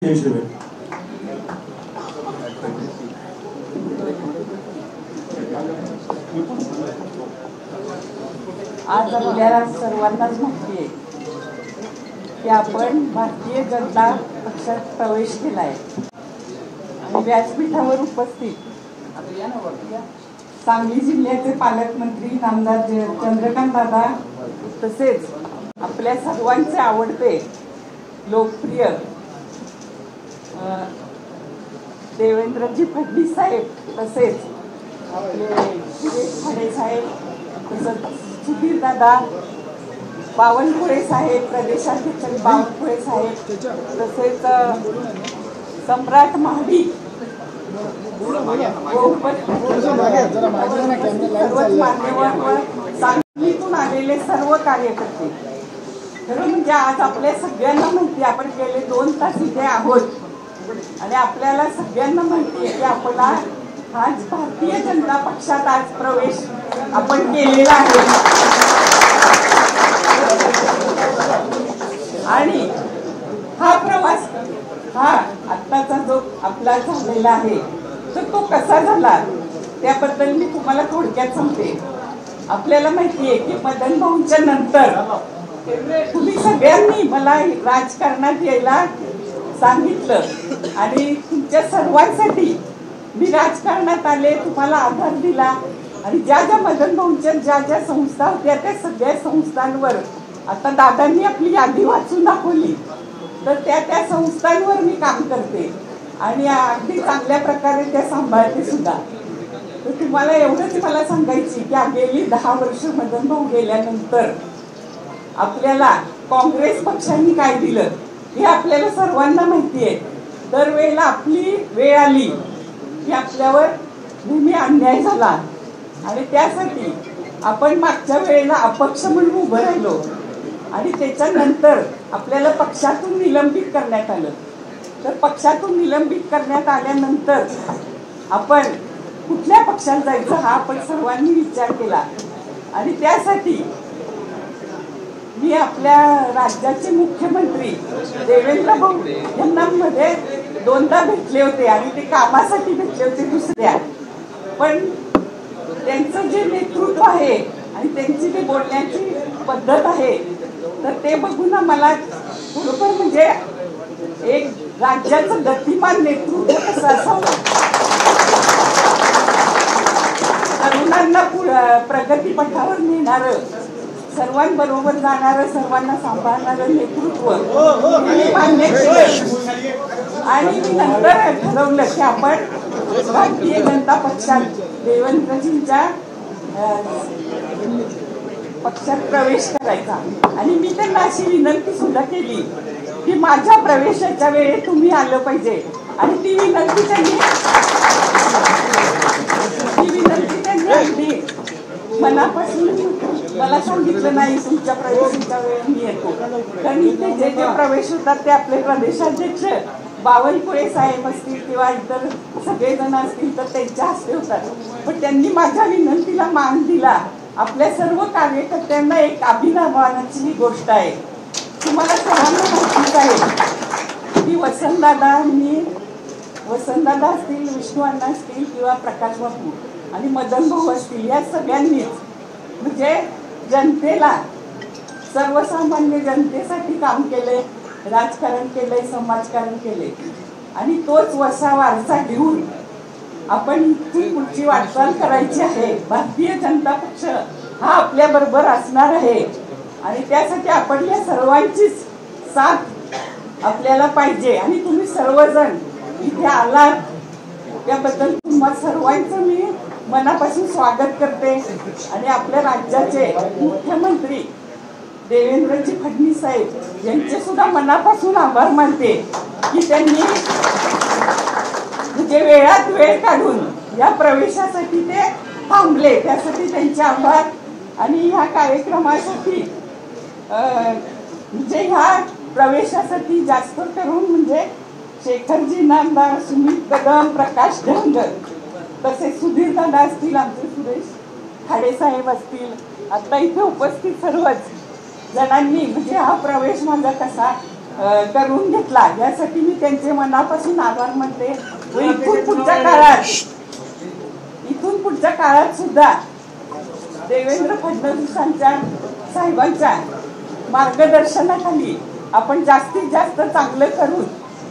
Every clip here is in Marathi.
आज आपल्याला सर्वांनाच माहिती आहे की आपण भारतीय जनता पक्षात प्रवेश केला आहे आणि व्यासपीठावर उपस्थित सांगली जिल्ह्याचे पालकमंत्री नामदार चंद्रकांत दादा तसेच आपल्या सर्वांचे आवडते लोकप्रिय देवेंद्रजी फडणवीस साहेब तसेच आपले सुरेश खाडे साहेब तसंच सुधीर दादा बावनकुळे साहेब प्रदेशाध्यक्ष बावनकुळे साहेब तसेच सम्राट महाडी सांगलीतून आलेले सर्व कार्यकर्ते खरं म्हणजे आज आपल्या सगळ्यांना माहिती आपण गेले 2 तास इथे आहोत आणि आपल्याला सगळ्यांना माहिती आहे की आपला आज भारतीय जनता पक्षात आज प्रवेश आपण केलेला आहे आणि हा प्रवास हा आत्ताचा जो आपला झालेला आहे तर तो कसा झाला त्याबद्दल मी तुम्हाला थोडक्यात सांगते. आपल्याला माहिती आहे की मदन भाऊंच्या नंतर तुम्ही सगळ्यांनी मला राजकारणात यायला सांगितलं आणि तुमच्या सर्वांसाठी मी राजकारणात आले, तुम्हाला आधार दिला आणि ज्या ज्या मदन भाऊंच्या ज्या ज्या संस्था होत्या त्या सगळ्या संस्थांवर आता दादांनी आपली यादी वाचून दाखवली तर त्या संस्थांवर मी काम करते आणि अगदी चांगल्या प्रकारे त्या सांभाळते सुद्धा. तर तुम्हाला एवढंच मला सांगायची की गेली 10 वर्ष मदन भाऊ गेल्यानंतर आपल्याला काँग्रेस पक्षांनी काय दिलं हे आपल्याला सर्वांना माहिती आहे. दरवेळेला आपली वेळ आली की आपल्यावर नेहमी अन्याय झाला आणि त्यासाठी आपण मागच्या वेळेला अपक्ष म्हणून उभं राहिलो आणि त्याच्यानंतर आपल्याला पक्षातून निलंबित करण्यात आलं. तर पक्षातून निलंबित करण्यात आल्यानंतर आपण कुठल्या पक्षात जायचं हा आपण सर्वांनी विचार केला आणि त्यासाठी मी आपल्या राज्याचे मुख्यमंत्री देवेंद्र भाऊ यांना मध्ये 2दा भेटले होते आणि ते कामासाठी भेटले होते दुसऱ्या, पण त्यांचं जे नेतृत्व आहे आणि त्यांची जी बोलण्याची पद्धत आहे तर ते बघून मला बरोबर म्हणजे एक राज्याचं गतिमान नेतृत्व कसं असावं, तरुणांना प्रगती पथावर नेणारं, सर्वांबरोबर जाणारं, सर्वांना सांभाळणारं नेतृत्व मान्य केलं आणि मी नंतर ठरवलं की आपण भारतीय जनता पक्षात देवेंद्रजींच्या पक्षात प्रवेश करायचा आणि मी त्यांना अशी विनंती सुद्धा केली की माझ्या प्रवेशाच्या वेळी तुम्ही आलं पाहिजे आणि ती विनंती त्यांनी अगदी मनापासून मला सांगितलं नाही तुमच्या प्रवेशाच्या वेळी मी येतो. कारण इथे जे जे प्रवेश होतात ते आपले प्रदेशाध्यक्ष बावनकुळे साहेब असतील किंवा इतर सगळेजण असतील तर त्यांच्या हस्ते होतात, पण त्यांनी माझ्या विनंतीला मान दिला. आपल्या सर्व कार्यकर्त्यांना एक अभिनवाची ही गोष्ट आहे. तुम्हाला सर्वांना माहितीच आहे की वसंतदादा असतील, विष्णू अण्णा असतील किंवा प्रकाश बापू आणि मदन भाऊ असतील या सगळ्यांनीच म्हणजे जनतेला सर्वसामान्य जनतेसाठी काम केले, राजकारण केले, समाजकारण केले आणि तोच वसा वारसा घेऊन आपण इथून पुढची वाटचाल करायची आहे. भारतीय जनता पक्ष हा आपल्या बरोबर असणार आहे आणि त्यासाठी आपण या सर्वांचीच साथ आपल्याला पाहिजे आणि तुम्ही सर्वजण इथे आलात त्याबद्दल तुम्हा सर्वांचं मी मनापासून स्वागत करते आणि आपल्या राज्याचे मुख्यमंत्री देवेंद्रजी फडणवीस साहेब यांचे सुद्धा मनापासून आभार मानते की त्यांनी म्हणजे वेळात वेळ काढून या प्रवेशासाठी ते थांबले, त्यासाठी त्यांचे आभार. आणि ह्या कार्यक्रमासाठी म्हणजे ह्या प्रवेशासाठी जास्त करून म्हणजे शेखरजी नामदार, सुमित कदम, प्रकाश धनगर तसेच सुधीर दादा असतील, आमचे सुरेश खाडे साहेब असतील, आता इथे उपस्थित सर्वच जणांनी म्हणजे हा प्रवेश माझा कसा करून घेतला यासाठी मी त्यांचे मनापासून आभार मानते. इथून पुढच्या काळात सुद्धा देवेंद्र फडणवीसांच्या साहेबांच्या मार्गदर्शनाखाली आपण जास्तीत जास्त चांगलं करून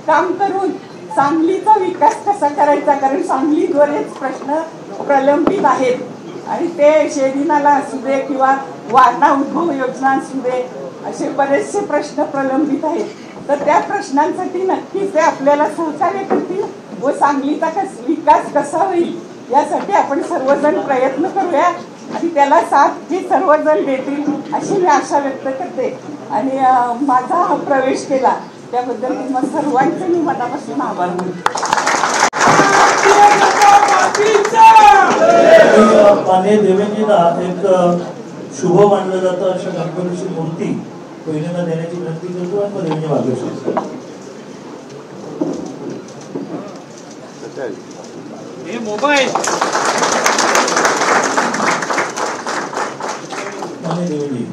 काम करून सांगलीचा विकास कसा करायचा, कारण सांगलीद्वारेच प्रश्न प्रलंबित आहेत आणि ते शेरी नाला असू दे किंवा वारणा उद्भव योजना असू दे, असे बरेचसे प्रश्न प्रलंबित आहेत. तर त्या प्रश्नांसाठी नक्कीच ते आपल्याला सहकार्य करतील व सांगलीचा विकास कसा होईल यासाठी आपण सर्वजण प्रयत्न करूया आणि त्याला साथ हे सर्वजण देतील अशी मी आशा व्यक्त करते. आणि माझा हा प्रवेश केला त्याबद्दल तुम्हा सर्वांचे मी मनापासून आभार मानते. माननीय देवेंद्रजींना एक शुभ मानलं जातं अशा गणपतीची मूर्ती पहिल्यांदा देण्याची विनंती करतो आणि मग देवेंद्र मार्गदर्शन. मोबाईल माननीय देवेंद्रजी